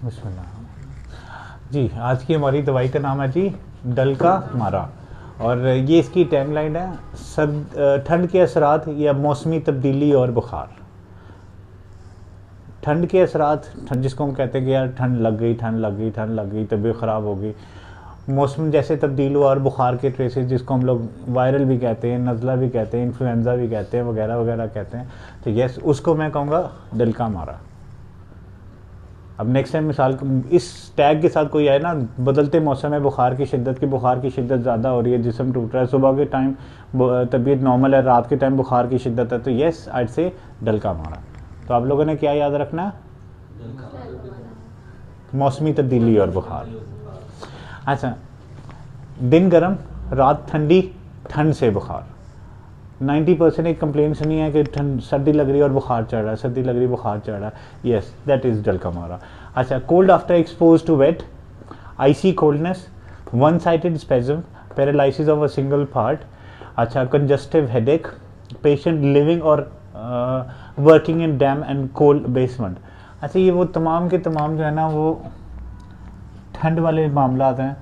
बिस्मिल्लाह जी। आज की हमारी दवाई का नाम है जी डल का मारा, और ये इसकी टैगलाइन है ठंड के असरात या मौसमी तब्दीली और बुखार। ठंड के असरात, ठंड जिसको हम कहते हैं कि यार ठंड लग गई, ठंड लग गई, ठंड लग गई, तबीयत ख़राब हो गई, मौसम जैसे तब्दील हुआ, और बुखार के ट्रेसेस जिसको हम लोग वायरल भी कहते हैं, नज़ला भी कहते हैं, इन्फ्लुएंजा भी कहते हैं, वगैरह वगैरह कहते हैं। तो यस, उसको मैं कहूँगा डल का मारा। अब नेक्स्ट टाइम मिसाल इस टैग के साथ कोई आए ना, बदलते मौसम में बुखार की शिद्दत ज़्यादा हो रही है, जिस्म टूट रहा है, सुबह के टाइम तबीयत नॉर्मल है, रात के टाइम बुखार की शिद्दत है, तो येस आइड से डल का मारा। तो आप लोगों ने क्या याद रखना है? मौसमी तब्दीली और बुखार। अच्छा, दिन गर्म रात ठंडी, ठंड से बुखार। 90% एक कंप्लेंट सुनी है कि ठंड सर्दी लग रही है और बुखार चढ़ रहा है, सर्दी लग रही है बुखार चढ़ रहा है। यस, दैट इज़ डल का मारा। अच्छा, cold after expose to wet, icy coldness, one sided spasm, paralysis of a single part. अच्छा, कंजस्टिव हेडेक, पेशेंट लिविंग और working in damp and cold basement. अच्छा, ये वो तमाम के तमाम जो है ना, वो ठंड वाले मामला हैं।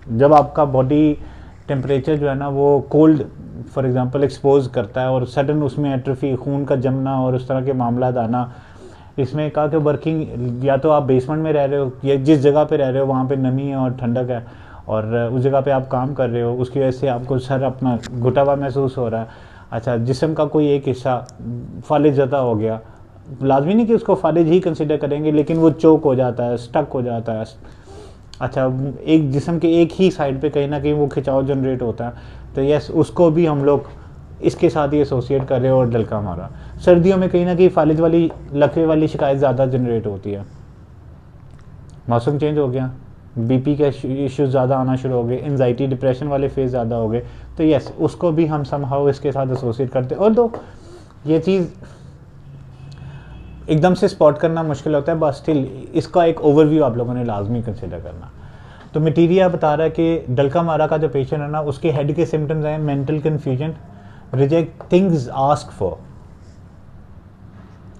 जब आपका बॉडी टेम्परेचर जो है ना वो कोल्ड फॉर एग्जांपल एक्सपोज करता है और सडन उसमें एट्रोफी, खून का जमना और उस तरह के मामला आना। इसमें कहा कि वर्किंग, या तो आप बेसमेंट में रह रहे हो या जिस जगह पे रह रहे हो वहाँ पे नमी है और ठंडक है, और उस जगह पे आप काम कर रहे हो, उसकी वजह से आपको सर अपना घुटा हुआ महसूस हो रहा है। अच्छा, जिस्म का कोई एक हिस्सा फालिज ज़्यादा हो गया, लाजमी नहीं कि उसको फालिज ही कंसिडर करेंगे, लेकिन वो चोक हो जाता है, स्टक हो जाता है। अच्छा, एक जिस्म के एक ही साइड पे कहीं ना कहीं वो खिंचाव जनरेट होता है, तो यस, उसको भी हम लोग इसके साथ ही एसोसिएट कर रहे हो और डल का मारा। सर्दियों में कहीं ना कहीं फालिज वाली, लकवे वाली शिकायत ज़्यादा जनरेट होती है। मौसम चेंज हो गया, बीपी के इश्यूज ज़्यादा आना शुरू हो गए, एंजाइटी डिप्रेशन वाले फेज ज़्यादा हो गए, तो यस, उसको भी हम समहाउ इसके साथ एसोसिएट करते हैं। और तो ये चीज़ एकदम से स्पॉट करना मुश्किल होता है, बस स्टिल इसका एक ओवरव्यू आप लोगों ने लाजमी कंसिडर करना। तो मटीरिया बता रहा है कि डल का मारा का जो पेशेंट है ना, उसके हेड के सिम्टम्स हैं mental confusion, reject things ask for.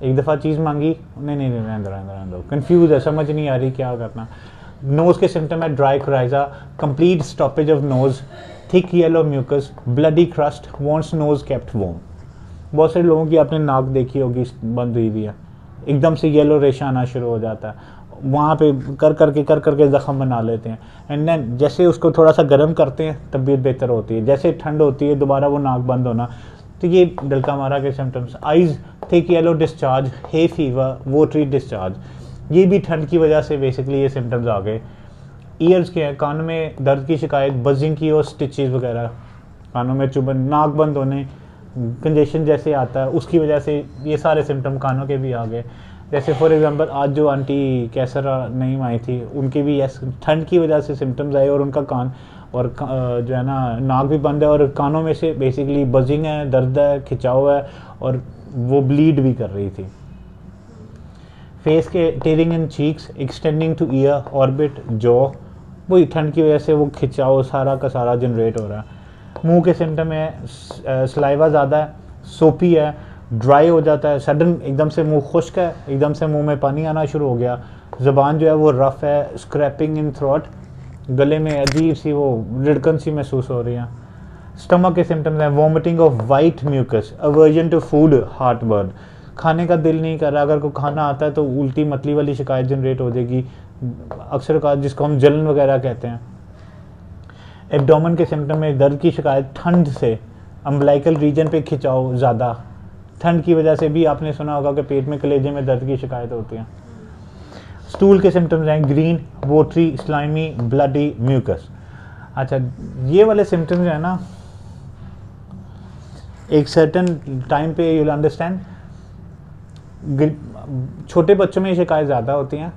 एक दफ़ा चीज़ मांगी, नहीं, रहने दो, कन्फ्यूज है, समझ नहीं आ रही क्या करना। नोज़ के सिम्टम है dry coryza, complete stoppage of nose, thick yellow mucus, bloody crust, wants nose kept warm. बहुत सारे लोगों की आपने नाक देखी होगी बंद हुई हुई है, एकदम से येलो रेशा आना शुरू हो जाता है, वहाँ पे कर करके ज़ख़म बना लेते हैं, एंड देन जैसे उसको थोड़ा सा गर्म करते हैं तबीयत बेहतर होती है, जैसे ठंड होती है दोबारा वो नाक बंद होना। तो ये डल का मारा के symptoms. Eyes thick yellow discharge, hay fever, watery discharge, ये भी ठंड की वजह से बेसिकली ये सिम्टम्स आ गए। ईयर्स के हैं, कान में दर्द की शिकायत, बजिंग की और स्टिचेस वगैरह, कानों में चुभन, नाक बंद होने, कंजेशन जैसे आता है, उसकी वजह से ये सारे सिम्टम कानों के भी आ गए। जैसे फॉर एग्जांपल आज जो आंटी कैसरा नहीं आई थी, उनकी भी यस ठंड की वजह से सिम्टम्स आए, और उनका कान और जो है ना नाक भी बंद है, और कानों में से बेसिकली बजिंग है, दर्द है, खिंचाव है, और वो ब्लीड भी कर रही थी। फेस के tearing in cheeks, extending to ear, orbit, jaw, वही ठंड की वजह से वो खिंचाव सारा का सारा जनरेट हो रहा है। मुंह के सिम्टम है सलाइवा ज़्यादा है, सोपी है, ड्राई हो जाता है, सडन एकदम से मुंह खुश्क है, एकदम से मुंह में पानी आना शुरू हो गया, ज़बान जो है वो रफ़ है, स्क्रैपिंग इन थ्रोट, गले में अजीब सी वो रिड़कन सी महसूस हो रही है। स्टमक के सिम्टम्स हैं vomiting of white mucus, aversion to food, heartburn, खाने का दिल नहीं कर रहा, अगर कोई खाना आता है तो उल्टी मतली वाली शिकायत जनरेट हो जाएगी, अक्सर का जिसको हम जलन वगैरह कहते हैं। एब्डोमेन के सिम्टम में दर्द की शिकायत, ठंड से अम्बलाइकल रीजन पे खिंचाव ज़्यादा, ठंड की वजह से भी आपने सुना होगा कि पेट में कलेजे में दर्द की शिकायत होती है। स्टूल के सिम्टम्स हैं ग्रीन, वोटरी, स्लाइमी, ब्लडी, म्यूकस। अच्छा, ये वाले सिम्टम्स जो है ना, एक सर्टन टाइम पे यू विल अंडरस्टैंड, छोटे बच्चों में ये शिकायत ज़्यादा होती हैं।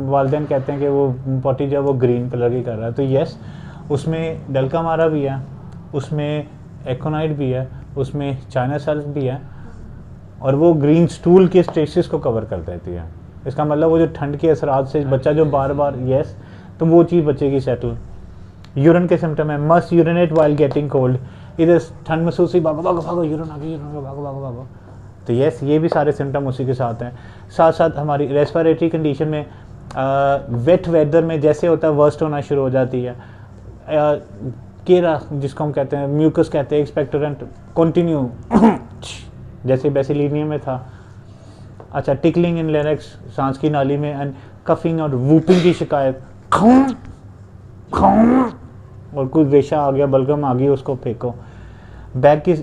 वालिदैन कहते हैं कि वो पोटी जो है वो ग्रीन कलर की कर रहा है, तो यस, उसमें डल का मारा भी है, उसमें एकोनाइट भी है, उसमें चाइना सेल्फ भी है, और वो ग्रीन स्टूल के स्टेसिस को कवर कर देती है। इसका मतलब वो जो ठंड के असरात से बच्चा जो बार बार यस, तो वो चीज़ बच्चे की सेटल। यूरिन के सिम्टम है must urinate while getting cold, इधर ठंड महसूस हुई, भागो भागो भागो, यूरिन आ गई, यूरिन भागो भागो भागो, तो यस, ये भी सारे सिम्टम उसी के साथ हैं। साथ साथ हमारी रेस्पिरेटरी कंडीशन में वेट वेदर में जैसे होता है वर्स्ट होना शुरू हो जाती है। केरा जिसको हम कहते हैं, म्यूकस कहते हैं, एक्सपेक्टोरेंट कंटिन्यू जैसे बेसिलिनियम में था। अच्छा, टिकलिंग इन लेरिक्स, सांस की नाली में, एंड कफिंग और वूपिंग की शिकायत, और कुछ रेशा आ गया, बलगम आ गई, उसको फेंको। बैक की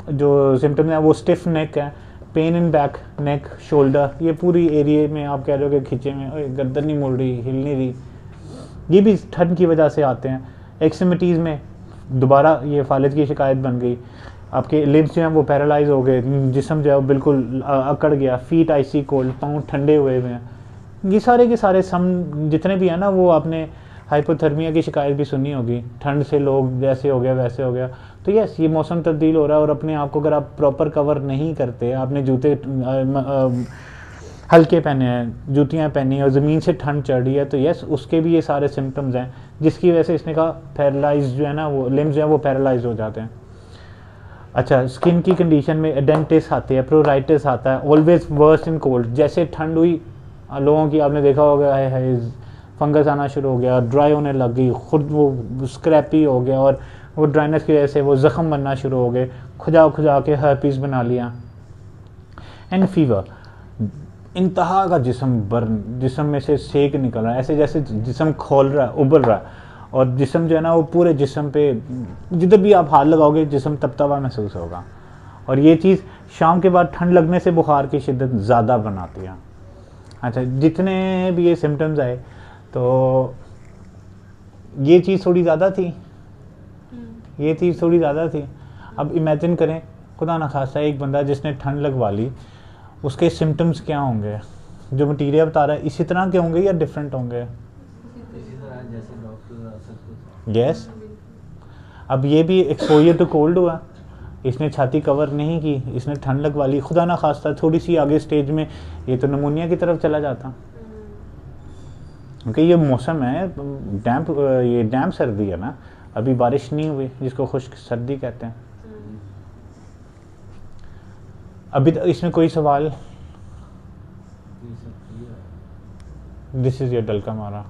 जो सिम्टम है वो स्टिफ नेक है, pain in back, neck, shoulder, ये पूरी एरिया में आप कह रहे हो कि खींचे में गर्दन नहीं मुड़ रही, हिल नहीं रही, ये भी ठंड की वजह से आते हैं। एक्सट्रीमिटीज़ में दोबारा ये फालिज की शिकायत बन गई, आपके लिम्स जो हैं वो पैरालाइज हो गए, जिस्म जो है वो बिल्कुल अकड़ गया, फीट आइसी कोल्ड, पाँव ठंडे हुए हुए हैं। ये सारे के सारे सम जितने भी हैं ना, वो आपने हाइपोथर्मिया की शिकायत भी सुनी होगी, ठंड से लोग जैसे हो गया वैसे हो गया। तो यस, ये मौसम तब्दील हो रहा है, और अपने आप को अगर आप प्रॉपर कवर नहीं करते, आपने जूते हल्के पहने हैं, जूतियाँ पहनी और ज़मीन से ठंड चढ़ रही है, तो यस, उसके भी ये सारे सिम्टम्स हैं, जिसकी वजह से इसने कहा पैरालाइज जो है ना, वो लिम्स जो है वो पैरालाइज हो जाते हैं। अच्छा, स्किन की कंडीशन में एडेंटिस आते हैं, प्रोराइटिस आता है, ऑलवेज वर्स इन कोल्ड। जैसे ठंड हुई लोगों की, आपने देखा होगा है फंगस आना शुरू हो गया, ड्राई होने लग गई, खुद वो स्क्रैपी हो गया, और वो ड्राइनेस की वजह से वो ज़ख़म बनना शुरू हो गए, खुजा खुजा के हर्पीस बना लिया। एंड फीवर, इंतहा का जिस्म में से सेक निकल रहा है, ऐसे जैसे जिस्म खोल रहा है, उबल रहा है, और जिस्म जो है ना वो पूरे जिस्म पे जिधर भी आप हाथ लगाओगे जिस्म तपता हुआ महसूस होगा। और ये चीज़ शाम के बाद ठंड लगने से बुखार की शिद्दत ज़्यादा बनाती है। अच्छा, जितने भी ये सिम्टम्स आए, तो ये चीज़ थोड़ी ज़्यादा थी, ये चीज़ थोड़ी ज़्यादा थी। अब इमेजिन करें, खुदा न खासा एक बंदा जिसने ठंड लगवा ली, उसके सिम्टम्स क्या होंगे? जो मटीरियल बता रहा है इसी तरह के होंगे या डिफरेंट होंगे? यस। अब ये भी एक्सपोजर टू कोल्ड हुआ, इसने छाती कवर नहीं की, इसने ठंड लगवा ली, खुदा ना खास्ता थोड़ी सी आगे स्टेज में ये तो निमोनिया की तरफ चला जाता। क्योंकि ये मौसम है डैम्प, ये डैम्प सर्दी है ना, अभी बारिश नहीं हुई, जिसको खुश्क सर्दी कहते हैं। अभी तक इसमें कोई सवाल? दिस इज योर डल का मारा।